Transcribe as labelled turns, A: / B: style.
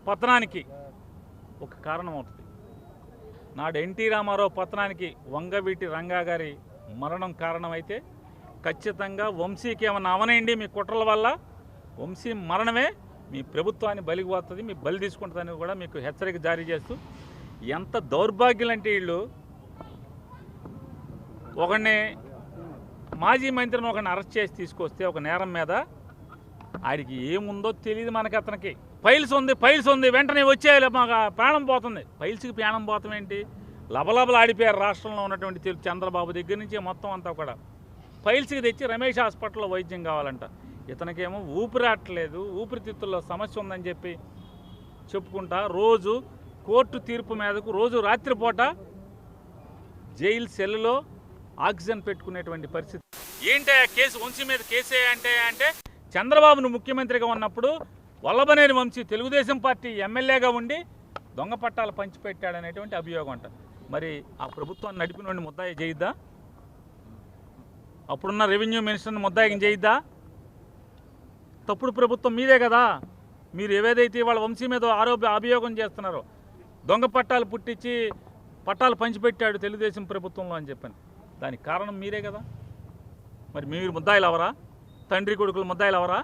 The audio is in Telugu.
A: పతనానికి ఒక కారణం అవుతుంది. నాడు ఎన్టీ రామారావు పతనానికి వంగవీటి రంగా గారి మరణం కారణమైతే ఖచ్చితంగా వంశీకి ఏమన్నా అవనండి మీ కుట్రల వల్ల వంశీ మరణమే మీ ప్రభుత్వాన్ని బలికి పోతుంది, మీ బలి తీసుకుంటుందని కూడా మీకు హెచ్చరిక జారీ చేస్తూ, ఎంత దౌర్భాగ్యులంటే వీళ్ళు ఒకడిని మాజీ మంత్రిని ఒకరిని అరెస్ట్ చేసి తీసుకొస్తే ఒక నేరం మీద ఆడికి ఏముందో తెలియదు మనకి. అతనికి ఫైల్స్ ఉంది వెంటనే వచ్చేయాలి మాకు ప్రాణం పోతుంది. ఫైల్స్కి ప్రాణం పోతాం ఏంటి? లబలబలు ఆడిపోయారు రాష్ట్రంలో ఉన్నటువంటి చంద్రబాబు దగ్గర నుంచి మొత్తం అంతా కూడా. ఫైల్స్కి తెచ్చి రమేష్ హాస్పిటల్లో వైద్యం కావాలంట. ఇతనికేమో ఊపిరాట్లేదు, ఊపిరితిత్తుల్లో సమస్య ఉందని చెప్పి చెప్పుకుంటా రోజు కోర్టు తీర్పు మీదకు రోజు రాత్రిపూట జైలు సెల్లులో ఆక్సిజన్ పెట్టుకునేటువంటి పరిస్థితి. ఏంటి కేసు వంశీ మీద కేసే అంటే చంద్రబాబును ముఖ్యమంత్రిగా ఉన్నప్పుడు వల్లభనేని వంశీ తెలుగుదేశం పార్టీ ఎమ్మెల్యేగా ఉండి దొంగ పట్టాలు పంచిపెట్టాడనేటువంటి అభియోగం అంట. మరి ఆ ప్రభుత్వాన్ని నడిపినోడిని ముద్దాయి చేయిద్దా? అప్పుడున్న రెవెన్యూ మినిస్టర్ని ముద్దాయిని చేయిద్దా? తప్పుడు ప్రభుత్వం మీదే కదా. మీరు ఏవేదైతే వాళ్ళ వంశీ మీద అభియోగం చేస్తున్నారో దొంగ పట్టాలు పుట్టించి పట్టాలు పంచిపెట్టాడు తెలుగుదేశం ప్రభుత్వంలో అని చెప్పని, దానికి కారణం మీరే కదా. మరి మీరు ముద్దాయిలు అవరా? తండ్రి కొడుకులు ముద్దాయిలు అవరా?